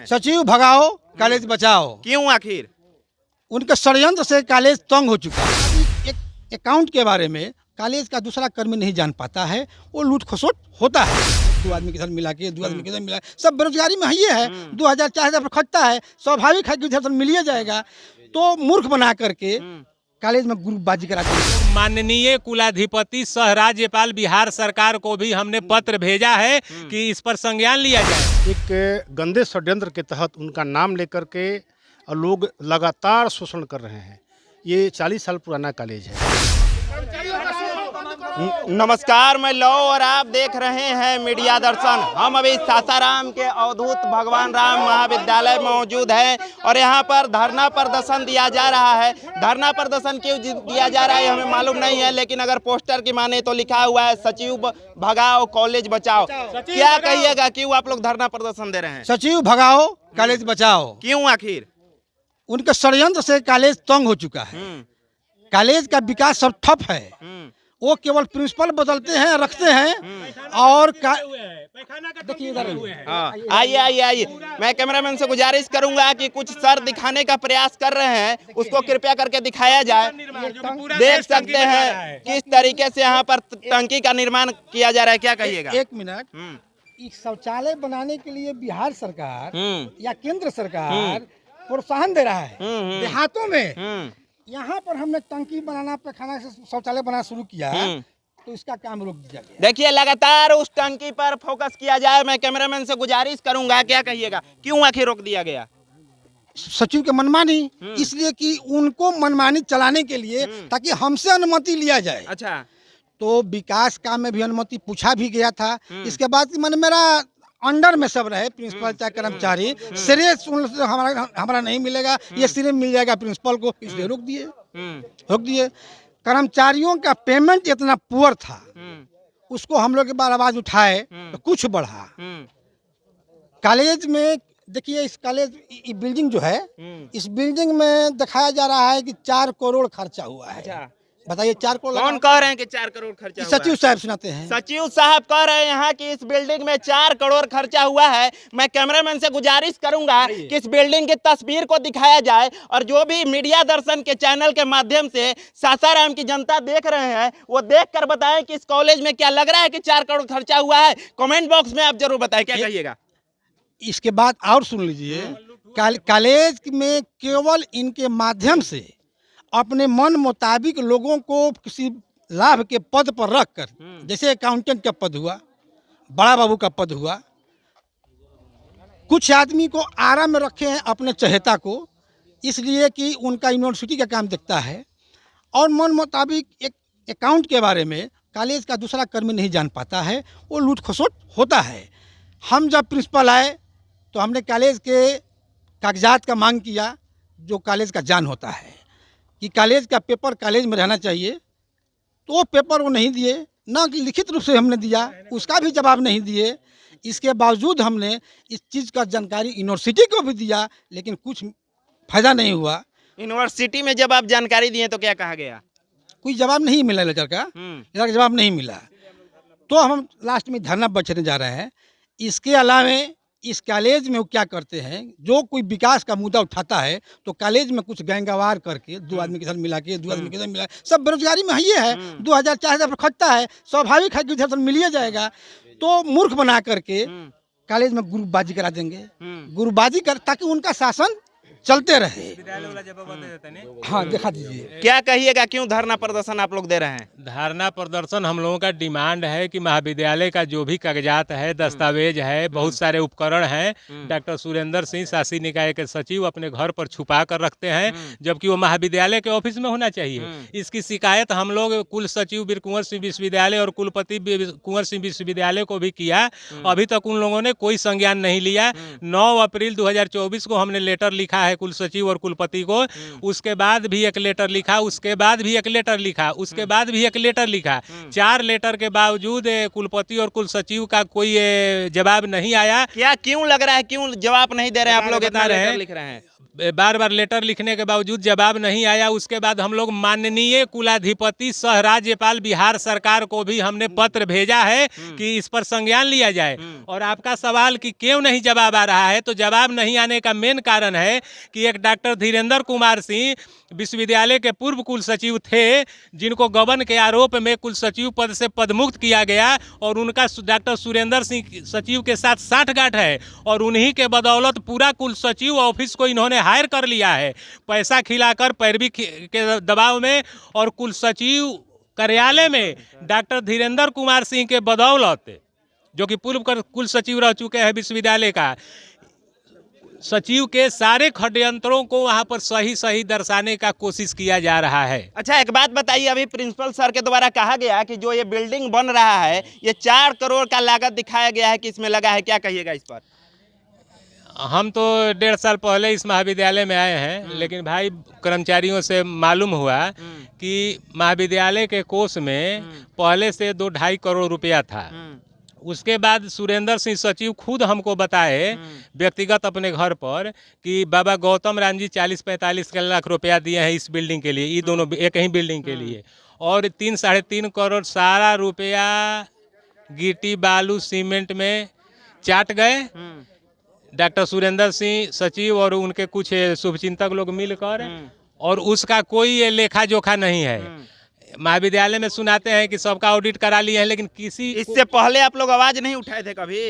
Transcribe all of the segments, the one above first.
हैं? सचिव भगाओ कॉलेज बचाओ। क्यों आखिर? उनके षड्यंत्र से कॉलेज तंग हो चुका है। एक अकाउंट के बारे में कॉलेज का दूसरा कर्मी नहीं जान पाता है, वो लूट खसोट होता है। 2 आदमी के साथ मिला के 2 आदमी के साथ मिला, सब बेरोजगारी में ही है। 2000 4000 खटता है, स्वाभाविक है कि उधर मिल ही जाएगा। तो मूर्ख बना करके कॉलेज में ग्रुपबाजी कराते हैं। माननीय कुलाधिपति सह राज्यपाल बिहार सरकार को भी हमने पत्र भेजा है कि इस पर संज्ञान लिया जाए। एक गंदे षड्यंत्र के तहत उनका नाम लेकर के लोग लगातार शोषण कर रहे हैं। ये 40 साल पुराना कॉलेज है। नमस्कार, मैं लौ और आप देख रहे हैं मीडिया दर्शन। हम अभी सासाराम के अवधूत भगवान राम महाविद्यालय में मौजूद हैं और यहाँ पर धरना प्रदर्शन दिया जा रहा है। धरना प्रदर्शन क्यों दिया जा रहा है हमें मालूम नहीं है, लेकिन अगर पोस्टर की माने तो लिखा हुआ है सचिव भगाओ कॉलेज बचाओ। क्या कहिएगा, क्यों आप लोग धरना प्रदर्शन दे रहे हैं? सचिव भगाओ कॉलेज बचाओ। क्यों आखिर? उनके षड्यंत्र से कॉलेज तंग हो चुका है। कॉलेज का विकास सब ठप है। वो केवल प्रिंसिपल बदलते हैं, रखते हैं और देखिए इधर आइए आइए आइए। मैं कैमरामैन से गुजारिश करूंगा कि कुछ सर दिखाने का प्रयास कर रहे हैं, उसको कृपया करके दिखाया जाए। देख सकते हैं किस तरीके से यहाँ पर टंकी का निर्माण किया जा रहा है। क्या कहिएगा? 1 मिनट। इस शौचालय बनाने के लिए बिहार सरकार या केंद्र सरकार प्रोत्साहन दे रहा है। देहातों में यहाँ पर हमने टंकी बनाना, पैखाना से शौचालय बनाना शुरू किया, तो इसका काम रोक दिया गया। देखिए लगातार उस टंकी पर फोकस किया जाए। मैं कैमरामैन से गुजारिश करूंगा, क्या कहिएगा, क्यों आखिर रोक दिया गया? सचिव के मनमानी, इसलिए कि उनको मनमानी चलाने के लिए, ताकि हमसे अनुमति लिया जाए। अच्छा, तो विकास काम में भी अनुमति पूछा भी गया था। इसके बाद मन मेरा अंडर में सब रहे, प्रिंसिपल चाहे कर्मचारी, श्रेय हमारा नहीं मिलेगा, ये श्रेय मिल जाएगा प्रिंसिपल को, इसलिए रोक दिए। कर्मचारियों का पेमेंट इतना पुअर था, उसको हम लोग के बार आवाज उठाए तो कुछ बढ़ा। कॉलेज में देखिए, इस कॉलेज बिल्डिंग जो है, इस बिल्डिंग में दिखाया जा रहा है कि 4 करोड़ खर्चा हुआ है। अच्छा, बताइए 4 करोड़ कौन कह रहे हैं कि 4 करोड़ खर्चा हुआ है? सचिव साहब सुनाते हैं। सचिव साहब कह रहे हैं यहाँ की इस बिल्डिंग में 4 करोड़ खर्चा हुआ है। मैं कैमरामैन से गुजारिश करूंगा कि इस बिल्डिंग की तस्वीर को दिखाया जाए और जो भी मीडिया दर्शन के चैनल के माध्यम से सासाराम की जनता देख रहे हैं, वो देखकर बताएं कि इस कॉलेज में क्या लग रहा है कि 4 करोड़ खर्चा हुआ है। कमेंट बॉक्स में आप जरूर बताएं, क्या कहिएगा। इसके बाद और सुन लीजिए, कॉलेज में केवल इनके माध्यम से अपने मन मुताबिक लोगों को किसी लाभ के पद पर रखकर, जैसे अकाउंटेंट का पद हुआ, बड़ा बाबू का पद हुआ, कुछ आदमी को आरा में रखे हैं अपने चहेता को, इसलिए कि उनका यूनिवर्सिटी का काम दिखता है। और मन मुताबिक एक अकाउंट के बारे में कॉलेज का दूसरा कर्मी नहीं जान पाता है, वो लूट खसोट होता है। हम जब प्रिंसिपल आए तो हमने कॉलेज के कागजात का मांग किया, जो कॉलेज का जान होता है, कि कॉलेज का पेपर कॉलेज में रहना चाहिए, तो वो पेपर वो नहीं दिए। ना लिखित रूप से हमने दिया, उसका भी जवाब नहीं दिए। इसके बावजूद हमने इस चीज़ का जानकारी यूनिवर्सिटी को भी दिया, लेकिन कुछ फायदा नहीं हुआ। यूनिवर्सिटी में जब आप जानकारी दिए तो क्या कहा गया? कोई जवाब नहीं मिला लेटर का, जवाब नहीं मिला। तो हम लास्ट में धरना पर चलने जा रहे हैं। इसके अलावा इस कॉलेज में वो क्या करते हैं, जो कोई विकास का मुद्दा उठाता है तो कॉलेज में कुछ गैंगवार करके 2 आदमी के साथ मिला के 2 आदमी के साथ मिला, सब बेरोजगारी में ही है। 2000 4000 खटता है, स्वाभाविक है कि उधर मिल ही जाएगा। तो मूर्ख बना करके कॉलेज में ग्रुपबाजी करा देंगे, ग्रुपबाजी कर, ताकि उनका शासन चलते रहे। हाँ, दिखा दीजिए। क्या कहिएगा, क्यों धरना प्रदर्शन आप लोग दे रहे हैं? धरना प्रदर्शन हम लोगों का डिमांड है कि महाविद्यालय का जो भी कागजात है, दस्तावेज है, बहुत सारे उपकरण हैं, डॉक्टर सुरेंद्र सिंह शासी निकाय के सचिव अपने घर पर छुपा कर रखते हैं, जबकि वो महाविद्यालय के ऑफिस में होना चाहिए। इसकी शिकायत हम लोग कुल सचिव वीर कुंवर सिंह विश्वविद्यालय और कुलपति कुंवर सिंह विश्वविद्यालय को भी किया। अभी तक उन लोगों ने कोई संज्ञान नहीं लिया। 9 अप्रैल 2024 को हमने लेटर लिखा है है कुल सचिव और कुलपति को, उसके बाद भी एक लेटर लिखा, उसके बाद भी एक लेटर लिखा, उसके बाद भी एक लेटर लिखा। 4 लेटर के बावजूद कुलपति और कुल सचिव का कोई जवाब नहीं आया। क्या क्यों लग रहा है, क्यों जवाब नहीं दे रहे हैं आप लोग, इतना बता रहे लेटर हैं। लिख रहे हैं? बार बार लेटर लिखने के बावजूद जवाब नहीं आया। उसके बाद हम लोग माननीय कुलाधिपति सह राज्यपाल बिहार सरकार को भी हमने पत्र भेजा है कि इस पर संज्ञान लिया जाए। और आपका सवाल कि क्यों नहीं जवाब आ रहा है, तो जवाब नहीं आने का मेन कारण है कि एक डॉक्टर धीरेन्द्र कुमार सिंह विश्वविद्यालय के पूर्व कुल सचिव थे, जिनको गबन के आरोप में कुल सचिव पद से पदमुक्त किया गया, और उनका डॉक्टर सुरेंद्र सिंह सचिव के साथ साठगांठ है, और उन्हीं के बदौलत पूरा कुल सचिव ऑफिस को इन्होंने हायर कर लिया है, पैसा खिलाकर, पैरवी के दबाव में। और कुल सचिव कार्यालय में डॉक्टर धीरेन्द्र कुमार सिंह के बदौलत, जो कि पूर्व कुल सचिव रह चुके हैं विश्वविद्यालय का, सचिव के सारे षड्यंत्रों को वहां पर सही सही दर्शाने का कोशिश किया जा रहा है। अच्छा, एक बात बताइए, अभी प्रिंसिपल सर के द्वारा कहा गया कि जो ये बिल्डिंग बन रहा है ये 4 करोड़ का लागत दिखाया गया है कि इसमें लगा है, क्या कहिएगा इस पर? हम तो 1.5 साल पहले इस महाविद्यालय में आए हैं, लेकिन भाई कर्मचारियों से मालूम हुआ कि महाविद्यालय के कोष में पहले से 2-2.5 करोड़ रुपया था। उसके बाद सुरेंद्र सिंह सचिव खुद हमको बताए व्यक्तिगत अपने घर पर कि बाबा गौतम राम जी 40-45 लाख रुपया दिए हैं इस बिल्डिंग के लिए, ये दोनों एक ही बिल्डिंग के लिए, और 3-3.5 करोड़ सारा रुपया गिट्टी बालू सीमेंट में चाट गए। डॉक्टर सुरेंद्र सिंह सचिव और उनके कुछ शुभचिंतक लोग मिलकर, और उसका कोई लेखा जोखा नहीं है। महाविद्यालय में सुनाते हैं कि सबका ऑडिट करा लिए हैं, लेकिन किसी इससे पहले आप लोग आवाज नहीं उठाए थे कभी?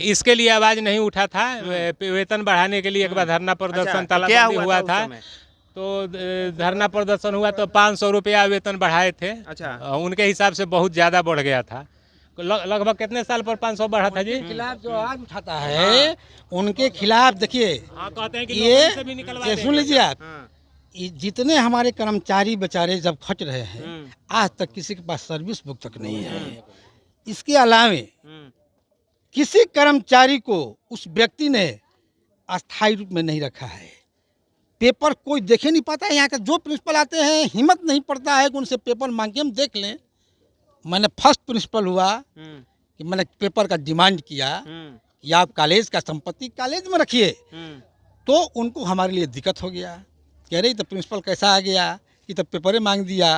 इसके लिए आवाज नहीं उठा था। वेतन बढ़ाने के लिए एक बार धरना प्रदर्शन तालाबंदी हुआ था, तो धरना प्रदर्शन हुआ तो 500 रुपया वेतन बढ़ाए थे। अच्छा, उनके हिसाब से बहुत ज़्यादा बढ़ गया था। लगभग कितने साल पर 500 बढ़ा था जी? खिलाफ जो आवाज उठाता है उनके खिलाफ देखिए, कहते हैं कि ये सुन लीजिए आप, जितने हमारे कर्मचारी बेचारे जब खट रहे हैं, आज तक किसी के पास सर्विस बुक तक नहीं है। इसके अलावे किसी कर्मचारी को उस व्यक्ति ने अस्थायी रूप में नहीं रखा है। पेपर कोई देखे नहीं पाता है। यहाँ के जो प्रिंसिपल आते हैं हिम्मत नहीं पड़ता है कि उनसे पेपर मांग के हम देख लें। मैंने फर्स्ट प्रिंसिपल हुआ कि मैंने पेपर का डिमांड किया कि आप कॉलेज का संपत्ति कॉलेज में रखिए, तो उनको हमारे लिए दिक्कत हो गया। कह रही तो प्रिंसिपल कैसा आ गया कि तब पेपर मांग दिया,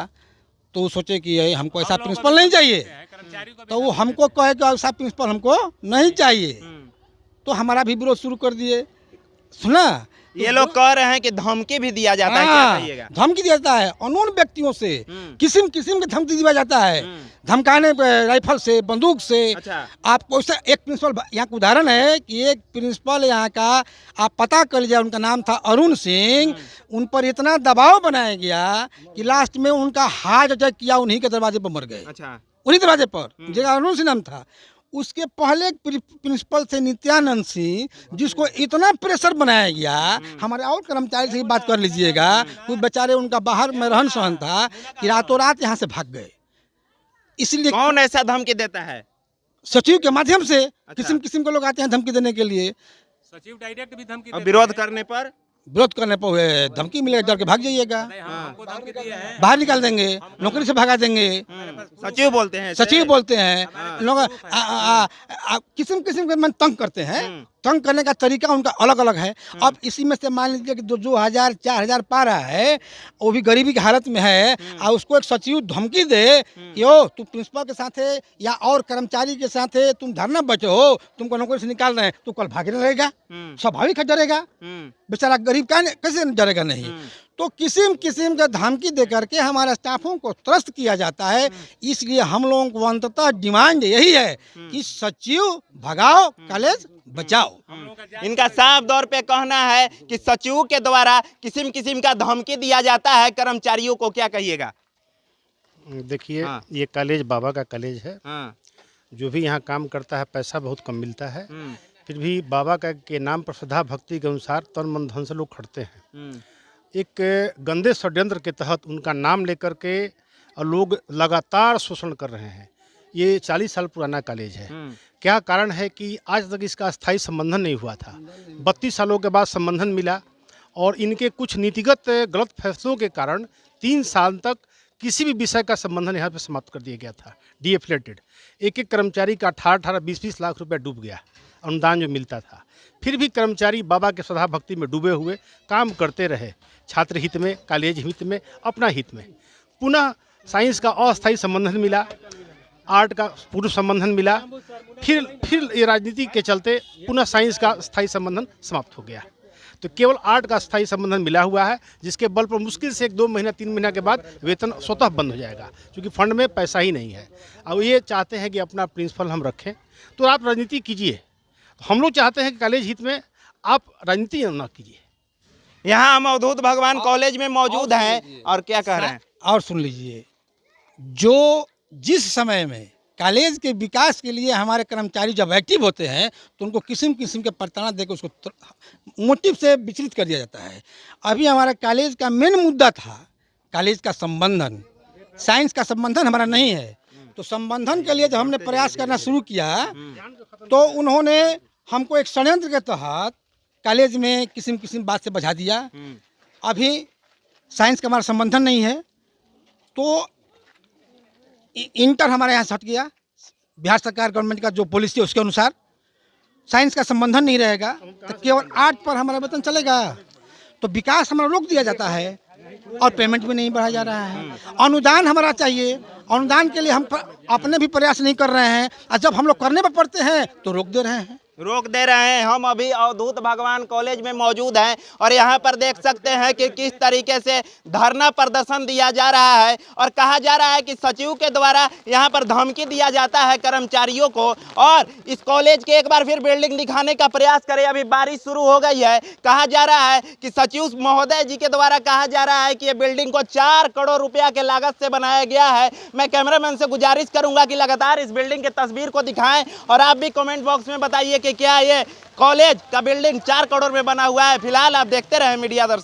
तो वो सोचे कि हमको ऐसा प्रिंसिपल नहीं चाहिए, तो वो हमको कहे कि ऐसा प्रिंसिपल हमको नहीं चाहिए, तो हमारा भी विरोध शुरू कर दिए। सुना, ये लोग कह रहे हैं कि धमकी भी दिया जाता है, क्या कहिएगा? धमकी दिया जाता है अननोन व्यक्तियों से, किस्म किस्म की धमकी दिया जाता है, धमकाने पे राइफल से, बंदूक से। अच्छा, आपको एक प्रिंसिपल, यहाँ का उदाहरण है कि एक प्रिंसिपल यहाँ का, आप पता कर लीजिए, उनका नाम था अरुण सिंह। उन पर इतना दबाव बनाया गया कि लास्ट में उनका हार्ट अटैक किया, उन्हीं के दरवाजे पर मर गए। अच्छा, उन्हीं दरवाजे पर, जगह अरुण सिंह नाम था। उसके पहले एक प्रिंसिपल थे नित्यानंद सिंह, जिसको इतना प्रेशर बनाया गया। हमारे और कर्मचारी से बात कर लीजिएगा, वो बेचारे, उनका बाहर में रहन सहन था कि रातों रात यहाँ से भाग गए। इसलिए कौन ऐसा धमकी देता है? सचिव के माध्यम से किस्म किस्म के लोग आते हैं धमकी देने के लिए। सचिव डायरेक्ट भी धमकी और विरोध करने पर धमकी मिलेगा, डर के भाग जाइएगा, हमको धमकी दिया है, बाहर निकाल देंगे, नौकरी से भगा देंगे। सचिव बोलते हैं, सचिव बोलते हैं लोग, किस्म किस्म के मन तंग करते हैं। तंग करने का तरीका उनका अलग अलग है। अब इसी में से मान लीजिए कि 2,000-4,000 पा रहा है, वो भी गरीबी की हालत में है, और उसको एक सचिव धमकी दे कि ओ तुम प्रिंसिपल के साथ है या और कर्मचारी के साथ है, तुम धरना बैठे हो, तुमको नौकरी से निकाल रहे हैं, तो कल भागने लगेगा, स्वाभाविक है, डरेगा। बेचारा गरीब का कैसे डरेगा नहीं। तो किस्म किस्म का धमकी दे करके हमारे स्टाफों को त्रस्त किया जाता है। इसलिए हम लोगों को अंततः डिमांड यही है कि सचिव भगाओ, कॉलेज बचाओ। इनका साफ तौर पे कहना है कि सचिव के द्वारा किस्म किस्म का धमकी दिया जाता है कर्मचारियों को, क्या कहिएगा? देखिए, ये कॉलेज बाबा का कॉलेज है। जो भी यहाँ काम करता है पैसा बहुत कम मिलता है, फिर भी बाबा का के नाम पर श्रद्धा भक्ति के अनुसार तन मन धन से लोग खटते हैं। एक गंदे षड्यंत्र के तहत उनका नाम लेकर के लोग लगातार शोषण कर रहे हैं। ये 40 साल पुराना कॉलेज है। क्या कारण है कि आज तक इसका स्थायी संबंधन नहीं हुआ था। 32 सालों के बाद संबंधन मिला और इनके कुछ नीतिगत गलत फैसलों के कारण 3 साल तक किसी भी विषय का संबंधन यहाँ पे समाप्त कर दिया गया था। डीएफिलेटेड एक कर्मचारी का 18-18, 20-20 लाख रुपया डूब गया, अनुदान जो मिलता था। फिर भी कर्मचारी बाबा के श्रद्धा भक्ति में डूबे हुए काम करते रहे, छात्र हित में, कॉलेज हित में, अपना हित में। पुनः साइंस का अस्थायी संबंधन मिला, आर्ट का पूर्व संबंधन मिला, फिर ये राजनीति के चलते पुनः साइंस का स्थायी संबंधन समाप्त हो गया। तो केवल आर्ट का स्थायी संबंधन मिला हुआ है, जिसके बल पर मुश्किल से 1-2 महीना 3 महीना के बाद वेतन स्वतः बंद हो जाएगा, क्योंकि फंड में पैसा ही नहीं है। अब ये चाहते हैं कि अपना प्रिंसिपल हम रखें, तो आप राजनीति कीजिए। हम लोग चाहते हैं कि कॉलेज हित में आप राजनीति न कीजिए। यहाँ हम अवधूत भगवान कॉलेज में मौजूद हैं और क्या कह रहे हैं। और सुन लीजिए, जो जिस समय में कॉलेज के विकास के लिए हमारे कर्मचारी जब एक्टिव होते हैं तो उनको किस्म किस्म के प्रताड़ना देकर उसको मोटिव से विचलित कर दिया जाता है। अभी हमारा कॉलेज का मेन मुद्दा था कॉलेज का संबंधन, साइंस का संबंधन हमारा नहीं है। तो संबंधन के लिए जब हमने प्रयास करना शुरू किया तो उन्होंने हमको एक षड्यंत्र के तहत कॉलेज में किस्म किस्म बात से बझा दिया। अभी साइंस का हमारा संबंधन नहीं है, तो इंटर हमारे यहाँ से हट गया। बिहार सरकार गवर्नमेंट का जो पॉलिसी है उसके अनुसार साइंस का संबंधन नहीं रहेगा, तो केवल आर्ट पर हमारा वेतन चलेगा। तो विकास हमारा रोक दिया जाता है और पेमेंट भी नहीं बढ़ाया जा रहा है। अनुदान हमारा चाहिए, अनुदान के लिए हम अपने भी प्रयास नहीं कर रहे हैं, और जब हम लोग करने पर पड़ते हैं तो रोक दे रहे हैं। हम अभी अवधूत भगवान कॉलेज में मौजूद हैं और यहाँ पर देख सकते हैं कि किस तरीके से धरना प्रदर्शन दिया जा रहा है और कहा जा रहा है कि सचिव के द्वारा यहाँ पर धमकी दिया जाता है कर्मचारियों को, और इस कॉलेज के एक बार फिर बिल्डिंग दिखाने का प्रयास करें। अभी बारिश शुरू हो गई है। कहा जा रहा है कि सचिव महोदय जी के द्वारा कहा जा रहा है कि ये बिल्डिंग को 4 करोड़ रुपया के लागत से बनाया गया है। मैं कैमरामैन से गुजारिश करूंगा कि लगातार इस बिल्डिंग की तस्वीर को दिखाएं और आप भी कमेंट बॉक्स में बताइए कि क्या ये कॉलेज का बिल्डिंग 4 करोड़ में बना हुआ है। फिलहाल आप देखते रहे मीडिया दर्शक।